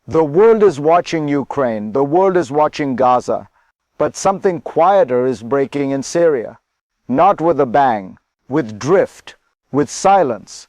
The world is watching Ukraine, the world is watching Gaza, but something quieter is breaking in Syria. Not with a bang, with drift, with silence.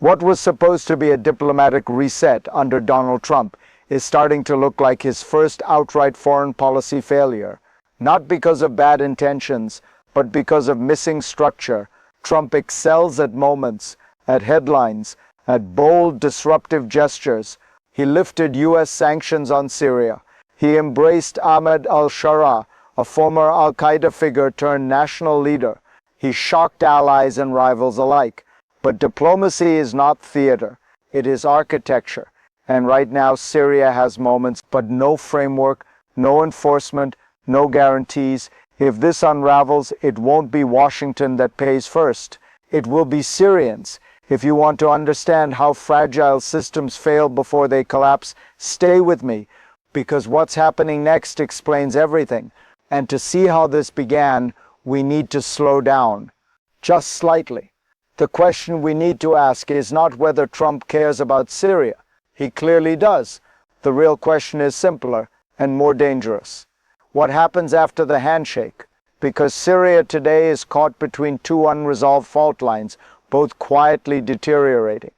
What was supposed to be a diplomatic reset under Donald Trump is starting to look like his first outright foreign policy failure. Not because of bad intentions, but because of missing structure. Trump excels at moments, at headlines, at bold, disruptive gestures. He lifted U.S. sanctions on Syria. He embraced Ahmed al-Sharaa, a former al-Qaeda figure turned national leader. He shocked allies and rivals alike. But diplomacy is not theater. It is architecture. And right now Syria has moments, but no framework, no enforcement, no guarantees. If this unravels, it won't be Washington that pays first. It will be Syrians. If you want to understand how fragile systems fail before they collapse, stay with me, because what's happening next explains everything. And to see how this began, we need to slow down, just slightly. The question we need to ask is not whether Trump cares about Syria. He clearly does. The real question is simpler and more dangerous. What happens after the handshake? Because Syria today is caught between two unresolved fault lines, both quietly deteriorating,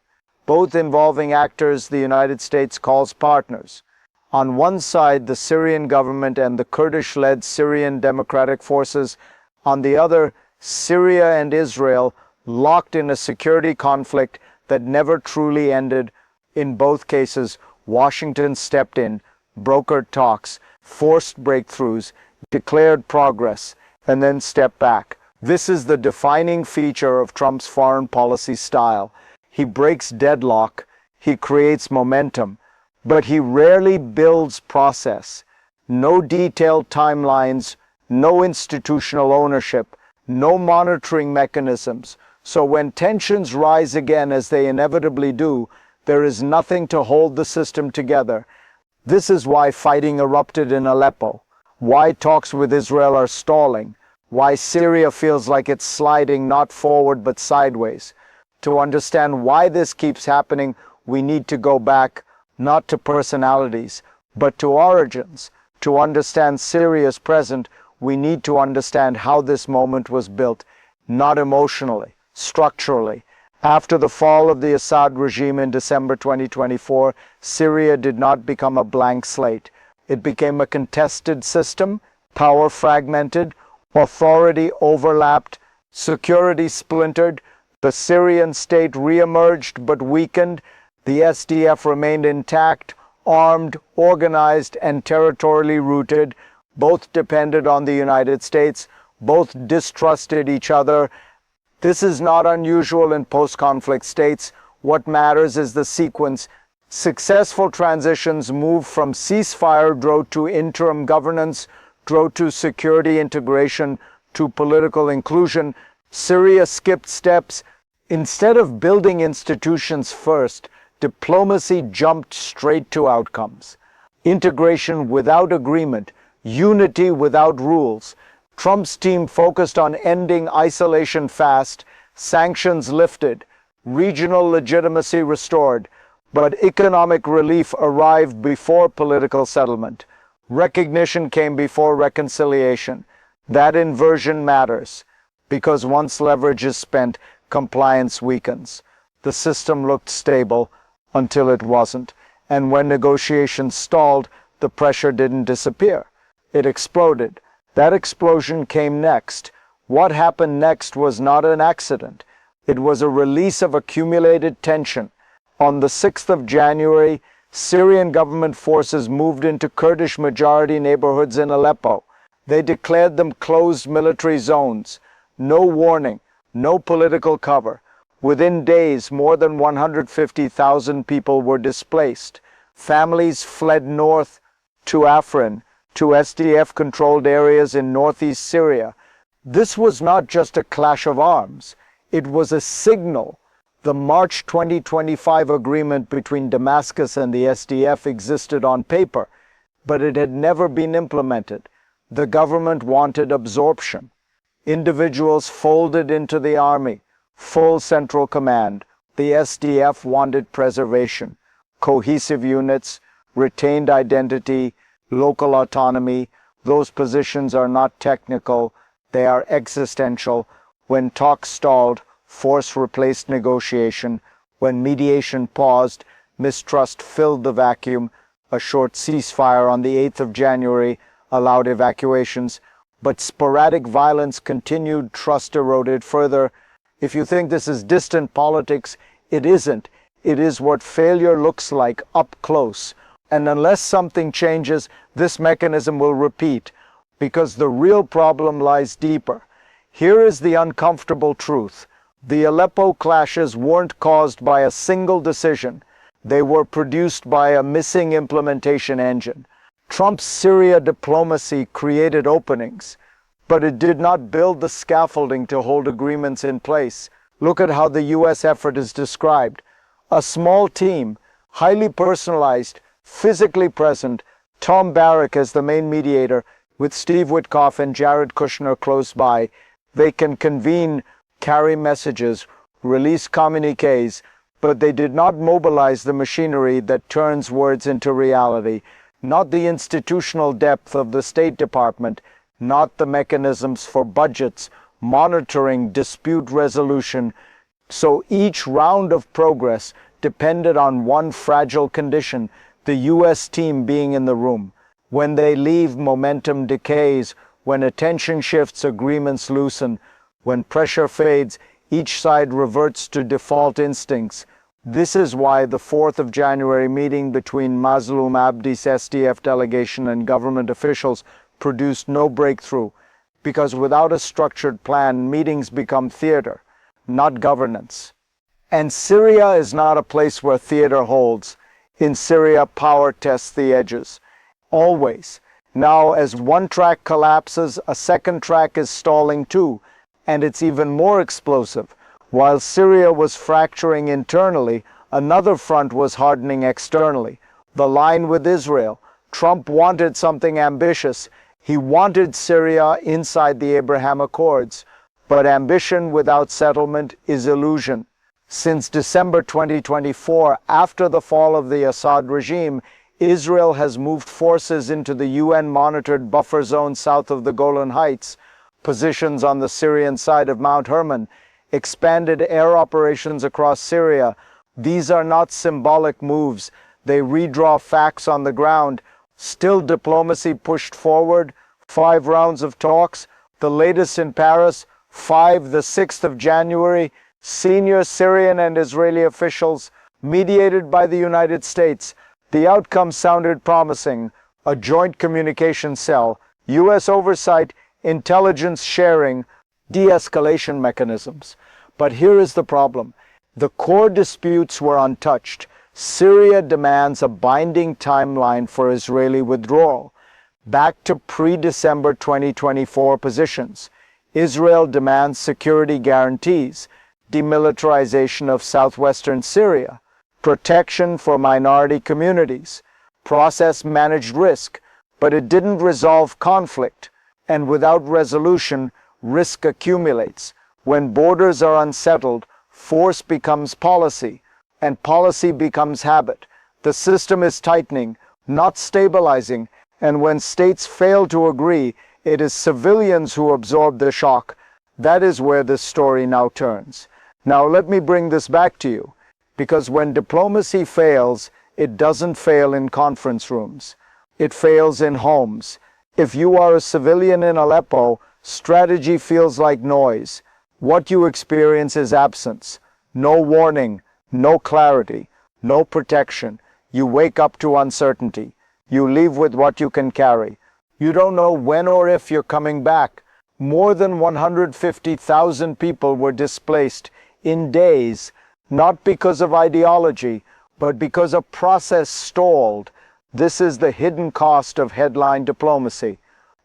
both involving actors the United States calls partners. On one side, the Syrian government and the Kurdish-led Syrian Democratic Forces. On the other, Syria and Israel, locked in a security conflict that never truly ended. In both cases, Washington stepped in, brokered talks, forced breakthroughs, declared progress, and then stepped back. This is the defining feature of Trump's foreign policy style. He breaks deadlock, he creates momentum, but he rarely builds process. No detailed timelines, no institutional ownership, no monitoring mechanisms. So when tensions rise again, as they inevitably do, there is nothing to hold the system together. This is why fighting erupted in Aleppo, why talks with Israel are stalling, why Syria feels like it's sliding not forward but sideways. To understand why this keeps happening, we need to go back, not to personalities, but to origins. To understand Syria's present, we need to understand how this moment was built, not emotionally, structurally. After the fall of the Assad regime in December 2024, Syria did not become a blank slate. It became a contested system, power fragmented, authority overlapped, security splintered. The Syrian state re-emerged but weakened. The SDF remained intact, armed, organized, and territorially rooted. Both depended on the United States. Both distrusted each other. This is not unusual in post-conflict states. What matters is the sequence. Successful transitions move from ceasefire, drove to interim governance, drove to security integration, to political inclusion. Syria skipped steps. Instead of building institutions first, diplomacy jumped straight to outcomes. Integration without agreement, unity without rules. Trump's team focused on ending isolation fast, sanctions lifted, regional legitimacy restored, but economic relief arrived before political settlement. Recognition came before reconciliation. That inversion matters, because once leverage is spent, compliance weakens. The system looked stable until it wasn't, and when negotiations stalled, the pressure didn't disappear. It exploded. That explosion came next. What happened next was not an accident. It was a release of accumulated tension. On the 6th of January, Syrian government forces moved into Kurdish-majority neighborhoods in Aleppo. They declared them closed military zones. No warning, no political cover. Within days, more than 150,000 people were displaced. Families fled north to Afrin, to SDF-controlled areas in northeast Syria. This was not just a clash of arms. It was a signal. The March 2025 agreement between Damascus and the SDF existed on paper, but it had never been implemented. The government wanted absorption. Individuals folded into the army, full central command. The SDF wanted preservation, cohesive units, retained identity, local autonomy. Those positions are not technical, they are existential. When talks stalled, force replaced negotiation. When mediation paused, mistrust filled the vacuum. A short ceasefire on the 8th of January allowed evacuations, but sporadic violence continued, trust eroded further. If you think this is distant politics, it isn't. It is what failure looks like up close. And unless something changes, this mechanism will repeat, because the real problem lies deeper. Here is the uncomfortable truth. The Aleppo clashes weren't caused by a single decision. They were produced by a missing implementation engine. Trump's Syria diplomacy created openings, but it did not build the scaffolding to hold agreements in place. Look at how the U.S. effort is described. A small team, highly personalized, physically present, Tom Barrack as the main mediator, with Steve Witkoff and Jared Kushner close by. They can convene, carry messages, release communiques, but they did not mobilize the machinery that turns words into reality, not the institutional depth of the State Department, not the mechanisms for budgets, monitoring, dispute resolution. So each round of progress depended on one fragile condition, the U.S. team being in the room. When they leave, momentum decays. When attention shifts, agreements loosen. When pressure fades, each side reverts to default instincts. This is why the 4th of January meeting between Mazloum Abdi's SDF delegation and government officials produced no breakthrough, because without a structured plan, meetings become theater, not governance. And Syria is not a place where theater holds. In Syria, power tests the edges. Always. Now, as one track collapses, a second track is stalling too, and it's even more explosive. While Syria was fracturing internally, another front was hardening externally. The line with Israel. Trump wanted something ambitious. He wanted Syria inside the Abraham Accords. But ambition without settlement is illusion. Since December 2024, after the fall of the Assad regime, Israel has moved forces into the UN-monitored buffer zone south of the Golan Heights, positions on the Syrian side of Mount Hermon, expanded air operations across Syria. These are not symbolic moves. They redraw facts on the ground. Still diplomacy pushed forward. 5 rounds of talks, the latest in Paris, 5 the 6th of January, senior Syrian and Israeli officials, mediated by the United States. The outcome sounded promising. A joint communication cell, U.S. oversight, intelligence sharing, de-escalation mechanisms. But here is the problem. The core disputes were untouched. Syria demands a binding timeline for Israeli withdrawal, back to pre-December 2024 positions. Israel demands security guarantees, demilitarization of southwestern Syria, protection for minority communities, process-managed risk, but it didn't resolve conflict, and without resolution, risk accumulates. When borders are unsettled, force becomes policy, and policy becomes habit. The system is tightening, not stabilizing, and when states fail to agree, it is civilians who absorb the shock. That is where this story now turns. Now let me bring this back to you, because when diplomacy fails, it doesn't fail in conference rooms. It fails in homes. If you are a civilian in Aleppo, strategy feels like noise. What you experience is absence. No warning, no clarity, no protection. You wake up to uncertainty. You leave with what you can carry. You don't know when or if you're coming back. More than 150,000 people were displaced in days, not because of ideology, but because a process stalled. This is the hidden cost of headline diplomacy.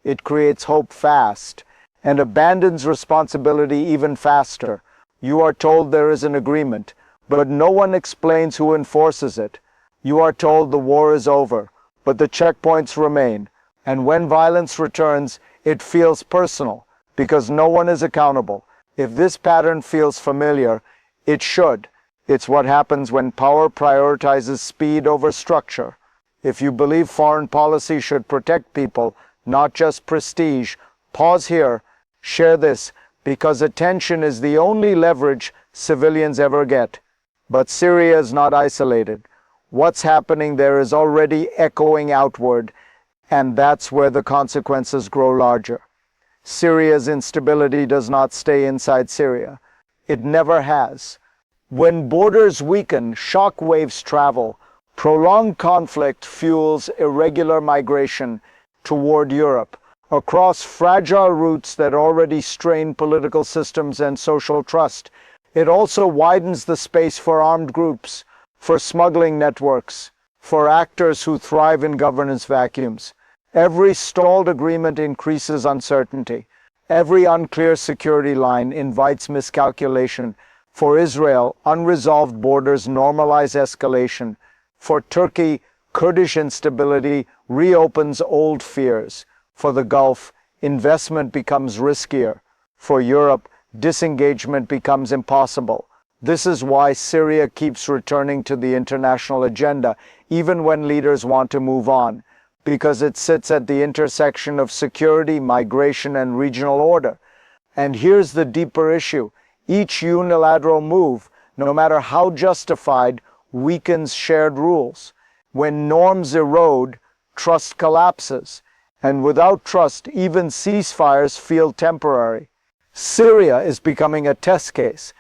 It creates hope fast and abandons responsibility even faster. You are told there is an agreement, but no one explains who enforces it. You are told the war is over, but the checkpoints remain. And when violence returns, it feels personal, because no one is accountable. If this pattern feels familiar, it should. It's what happens when power prioritizes speed over structure. If you believe foreign policy should protect people, not just prestige, pause here, share this, because attention is the only leverage civilians ever get. But Syria is not isolated. What's happening there is already echoing outward, and that's where the consequences grow larger. Syria's instability does not stay inside Syria. It never has. When borders weaken, shock waves travel. Prolonged conflict fuels irregular migration toward Europe, across fragile routes that already strain political systems and social trust. It also widens the space for armed groups, for smuggling networks, for actors who thrive in governance vacuums. Every stalled agreement increases uncertainty. Every unclear security line invites miscalculation. For Israel, unresolved borders normalize escalation. For Turkey, Kurdish instability reopens old fears. For the Gulf, investment becomes riskier. For Europe, disengagement becomes impossible. This is why Syria keeps returning to the international agenda, even when leaders want to move on, because it sits at the intersection of security, migration, and regional order. And here's the deeper issue. Each unilateral move, no matter how justified, weakens shared rules. When norms erode, trust collapses. And without trust, even ceasefires feel temporary. Syria is becoming a test case,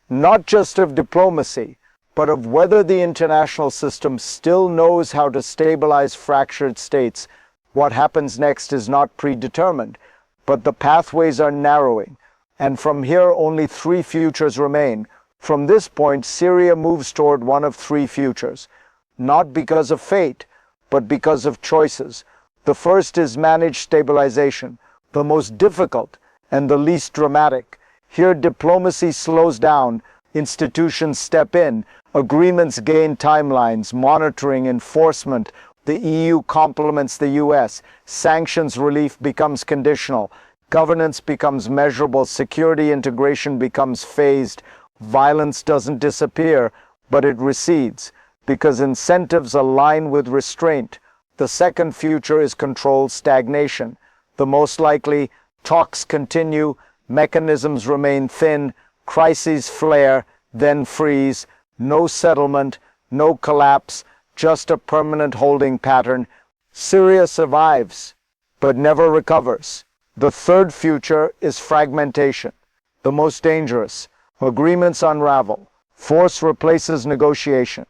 not just of diplomacy, but of whether the international system still knows how to stabilize fractured states. What happens next is not predetermined, but the pathways are narrowing. And from here, only three futures remain. From this point, Syria moves toward one of three futures, not because of fate, but because of choices. The first is managed stabilization, the most difficult and the least dramatic. Here, diplomacy slows down, institutions step in, agreements gain timelines, monitoring, enforcement. The EU complements the US, sanctions relief becomes conditional, governance becomes measurable, security integration becomes phased, violence doesn't disappear, but it recedes, because incentives align with restraint. The second future is controlled stagnation. The most likely, talks continue, mechanisms remain thin, crises flare, then freeze, no settlement, no collapse, just a permanent holding pattern. Syria survives, but never recovers. The third future is fragmentation, the most dangerous. Agreements unravel, force replaces negotiation,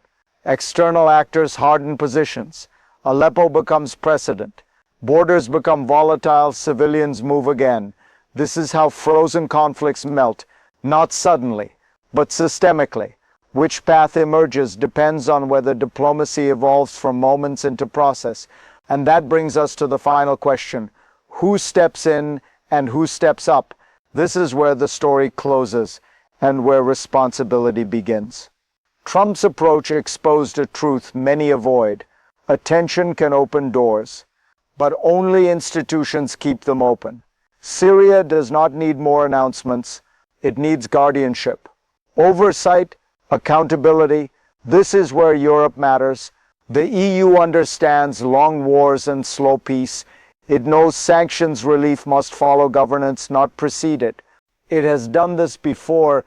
external actors harden positions, Aleppo becomes precedent, borders become volatile, civilians move again. This is how frozen conflicts melt, not suddenly, but systemically. Which path emerges depends on whether diplomacy evolves from moments into process. And that brings us to the final question. Who steps in and who steps up? This is where the story closes and where responsibility begins. Trump's approach exposed a truth many avoid. Attention can open doors, but only institutions keep them open. Syria does not need more announcements. It needs guardianship, oversight, accountability. This is where Europe matters. The EU understands long wars and slow peace. It knows sanctions relief must follow governance, not precede it. It has done this before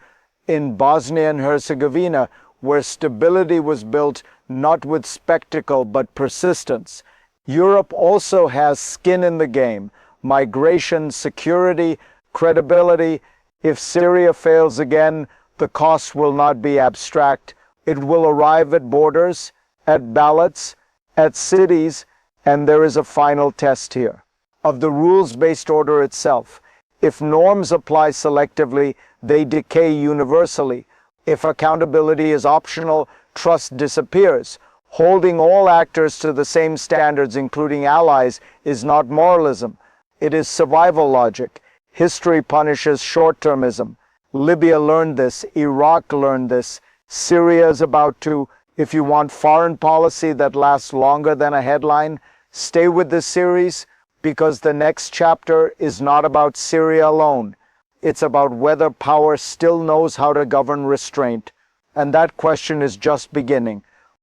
in Bosnia and Herzegovina, where stability was built not with spectacle but persistence. Europe also has skin in the game, migration, security, credibility. If Syria fails again, the cost will not be abstract. It will arrive at borders, at ballots, at cities, and there is a final test here of the rules-based order itself. If norms apply selectively, they decay universally. If accountability is optional, trust disappears. Holding all actors to the same standards, including allies, is not moralism. It is survival logic. History punishes short-termism. Libya learned this. Iraq learned this. Syria is about to. If you want foreign policy that lasts longer than a headline, stay with this series, because the next chapter is not about Syria alone. It's about whether power still knows how to govern restraint. And that question is just beginning.